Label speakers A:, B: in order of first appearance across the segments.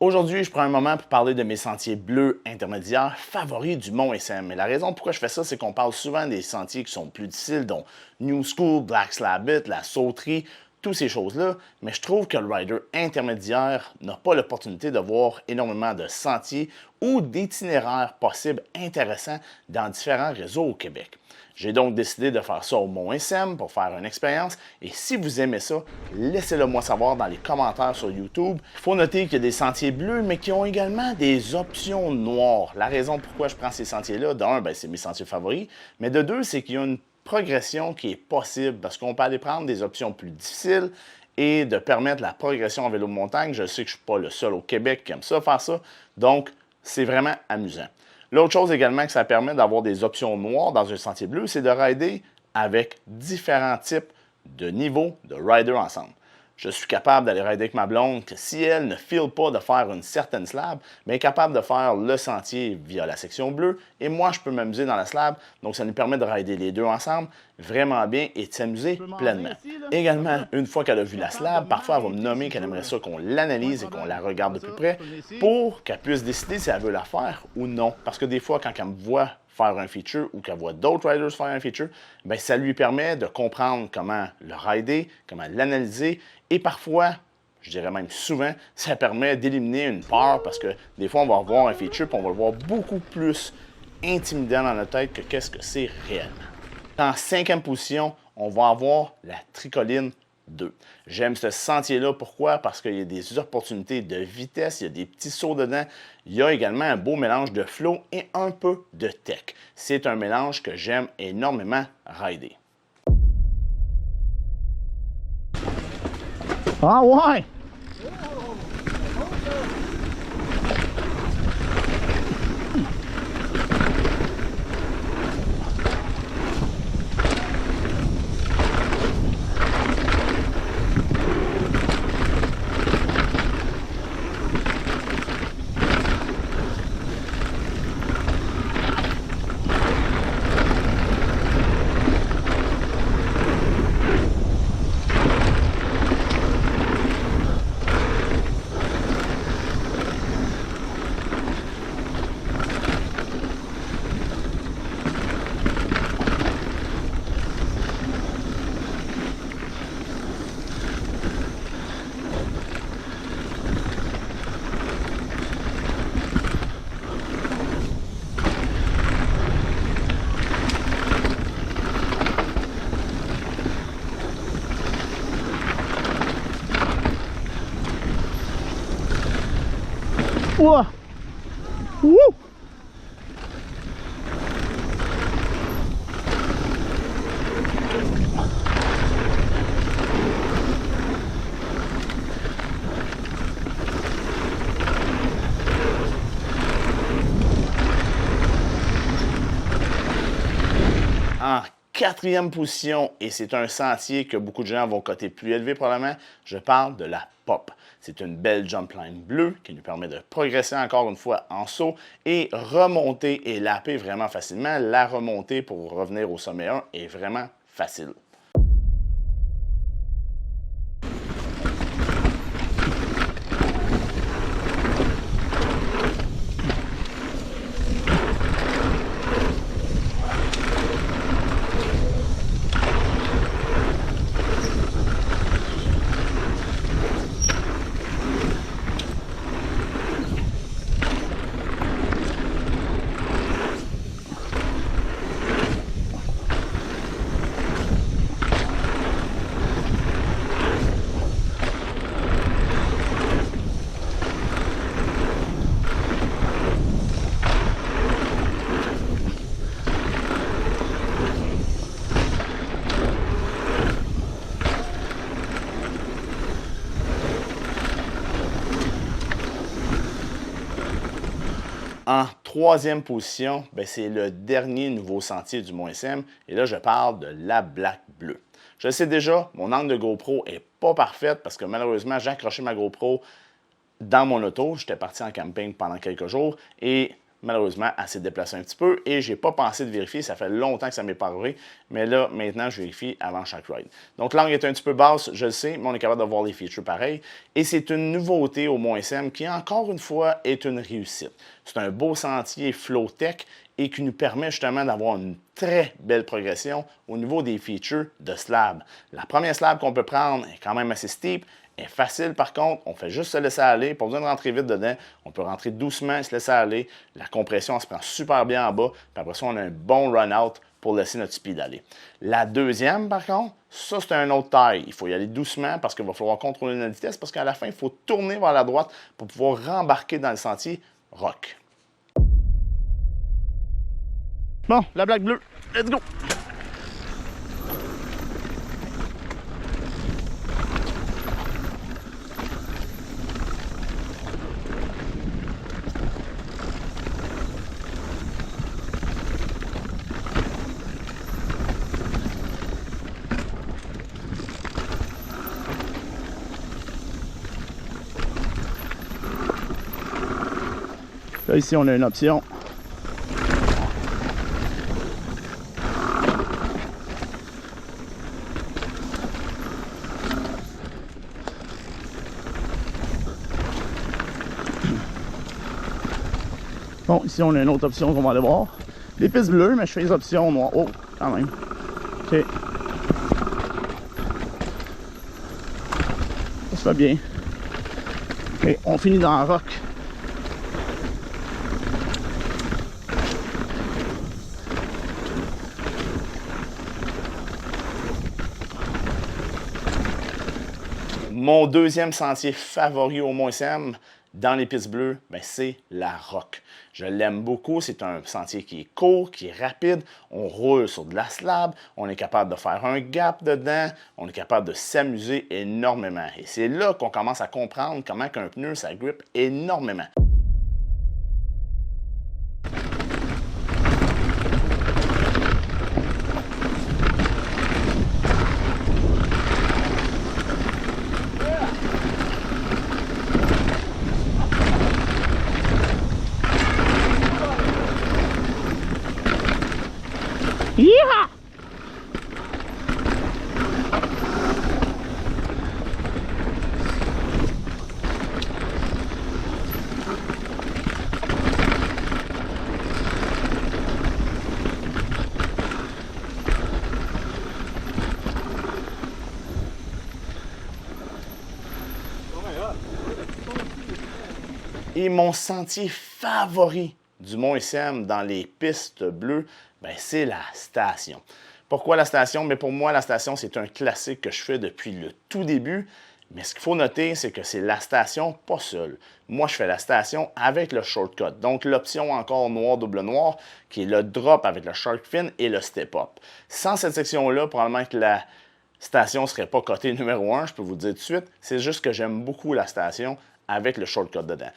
A: Aujourd'hui, je prends un moment pour parler de mes sentiers bleus intermédiaires favoris du Mont SM. Et la raison pourquoi je fais ça, c'est qu'on parle souvent des sentiers qui sont plus difficiles, dont New School, Black Slabbit, la sauterie, toutes ces choses-là. Mais je trouve que le rider intermédiaire n'a pas l'opportunité de voir énormément de sentiers ou d'itinéraires possibles intéressants dans différents réseaux au Québec. J'ai donc décidé de faire ça au Mont SM pour faire une expérience. Et si vous aimez ça, laissez-le moi savoir dans les commentaires sur YouTube. Il faut noter qu'il y a des sentiers bleus, mais qui ont également des options noires. La raison pourquoi je prends ces sentiers-là, d'un, c'est mes sentiers favoris, mais de deux, c'est qu'il y a une progression qui est possible parce qu'on peut aller prendre des options plus difficiles et de permettre la progression en vélo de montagne. Je sais que je ne suis pas le seul au Québec qui aime ça, faire ça. Donc, c'est vraiment amusant. L'autre chose également que ça permet d'avoir des options noires dans un sentier bleu, c'est de rider avec différents types de niveaux de rider ensemble. Je suis capable d'aller rider avec ma blonde que si elle ne file pas de faire une certaine slab, mais est capable de faire le sentier via la section bleue et moi je peux m'amuser dans la slab. Donc ça nous permet de rider les deux ensemble vraiment bien et de s'amuser pleinement. Également, une fois qu'elle a vu la slab, parfois elle va me nommer qu'elle aimerait ça qu'on l'analyse et qu'on la regarde de plus près pour qu'elle puisse décider si elle veut la faire ou non. Parce que des fois, quand elle me voit faire un feature ou qu'elle voit d'autres riders faire un feature, bien, ça lui permet de comprendre comment le rider, comment l'analyser et parfois, je dirais même souvent, ça permet d'éliminer une peur parce que des fois, on va voir un feature et on va le voir beaucoup plus intimidant dans notre tête que qu'est-ce que c'est réellement. En cinquième position, on va avoir la Tricoline 2. J'aime ce sentier-là. Pourquoi? Parce qu'il y a des opportunités de vitesse, il y a des petits sauts dedans. Il y a également un beau mélange de flow et un peu de tech. C'est un mélange que j'aime énormément rider.
B: Ah ouais! Ouah! Wouh!
A: En quatrième position, et c'est un sentier que beaucoup de gens vont coter plus élevé probablement, je parle de la Pop. C'est une belle jump line bleue qui nous permet de progresser encore une fois en saut et remonter et lapper vraiment facilement. La remontée pour revenir au sommet 1 est vraiment facile. En troisième position, c'est le dernier nouveau sentier du Mont SM. Et là, je parle de la Black Bleue. Je sais déjà, mon angle de GoPro n'est pas parfait parce que malheureusement, j'ai accroché ma GoPro dans mon auto. J'étais parti en camping pendant quelques jours et malheureusement, elle s'est déplacée un petit peu et j'ai pas pensé de vérifier. Ça fait longtemps que ça m'est pas arrivé, mais là, maintenant, je vérifie avant chaque ride. Donc, l'angle est un petit peu basse, je le sais, mais on est capable de voir les features pareils. Et c'est une nouveauté au Mont-SM qui, encore une fois, est une réussite. C'est un beau sentier flow-tech et qui nous permet justement d'avoir une très belle progression au niveau des features de slab. La première slab qu'on peut prendre est quand même assez steep, est facile par contre, on fait juste se laisser aller, pas besoin de rentrer vite dedans, on peut rentrer doucement, se laisser aller, la compression elle se prend super bien en bas, puis après ça on a un bon run-out pour laisser notre speed aller. La deuxième par contre, ça c'est un autre taille, il faut y aller doucement parce qu'il va falloir contrôler notre vitesse parce qu'à la fin il faut tourner vers la droite pour pouvoir rembarquer dans le sentier rock.
B: Bon, la blague bleue, let's go! Là, ici, on a une option. Bon, ici, on a une autre option qu'on va aller voir. Les pistes bleues, mais je fais les options noires. Oh, quand même. OK. Ça se fait bien. OK, on finit dans la rock.
A: Mon deuxième sentier favori au Mont-SM, dans les pistes bleues, ben c'est la rock. Je l'aime beaucoup, c'est un sentier qui est court, qui est rapide, on roule sur de la slab, on est capable de faire un gap dedans, on est capable de s'amuser énormément. Et c'est là qu'on commence à comprendre comment qu'un pneu, ça grippe énormément.
B: Yeehaw!
A: Et mon sentier favori du Mont-SM dans les pistes bleues, ben c'est la station. Pourquoi la station? Mais pour moi, la station, c'est un classique que je fais depuis le tout début. Mais ce qu'il faut noter, c'est que c'est la station pas seule. Moi, je fais la station avec le shortcut. Donc, l'option encore noir, double noir, qui est le drop avec le shark fin et le step-up. Sans cette section-là, probablement que la station ne serait pas cotée numéro 1, je peux vous le dire tout de suite. C'est juste que j'aime beaucoup la station avec le shortcut dedans.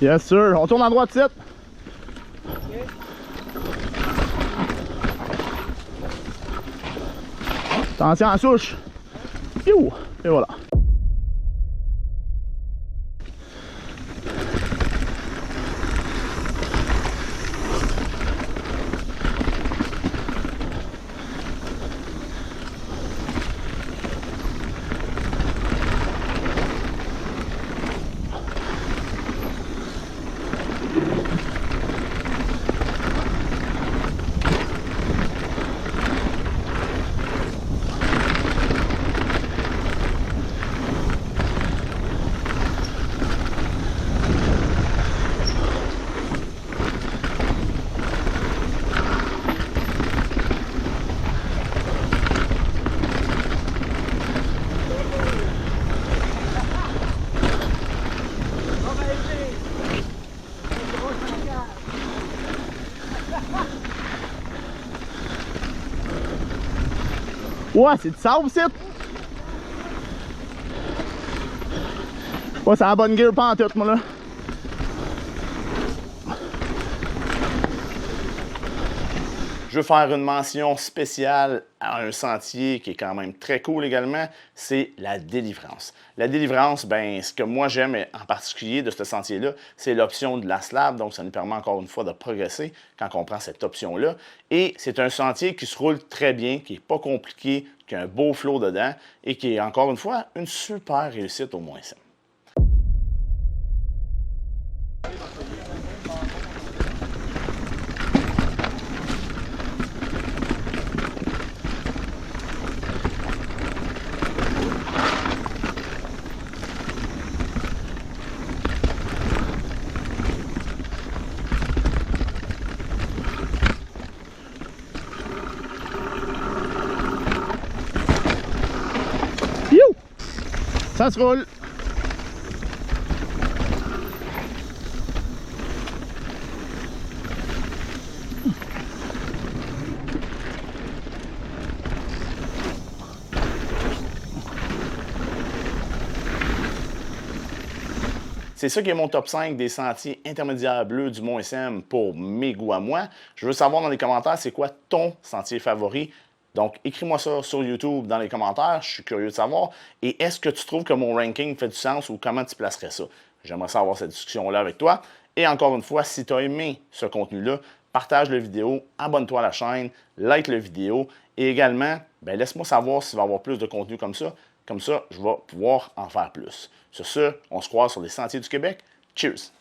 B: Yes, sir. On tourne à droite, c'est. Attention à la souche. Youh! Et voilà. Ouais, c'est du sable, c'est. Ouais, c'est la bonne gear pas en tout, moi, là.
A: Je veux faire une mention spéciale à un sentier qui est quand même très cool également, c'est la délivrance. La délivrance, ben, ce que moi j'aime en particulier de ce sentier-là, c'est l'option de la slab, donc ça nous permet encore une fois de progresser quand on prend cette option-là. Et c'est un sentier qui se roule très bien, qui n'est pas compliqué, qui a un beau flow dedans et qui est encore une fois une super réussite au moins simple.
B: Ça se roule.
A: C'est ça qui est mon top 5 des sentiers intermédiaires bleus du Mont-SM pour mes goûts à moi. Je veux savoir dans les commentaires c'est quoi ton sentier favori. Donc, écris-moi ça sur YouTube dans les commentaires, je suis curieux de savoir. Et est-ce que tu trouves que mon ranking fait du sens ou comment tu placerais ça? J'aimerais savoir cette discussion-là avec toi. Et encore une fois, si tu as aimé ce contenu-là, partage la vidéo, abonne-toi à la chaîne, like la vidéo et également, ben, laisse-moi savoir s'il va y avoir plus de contenu comme ça. Comme ça, je vais pouvoir en faire plus. Sur ce, on se croise sur les sentiers du Québec. Cheers!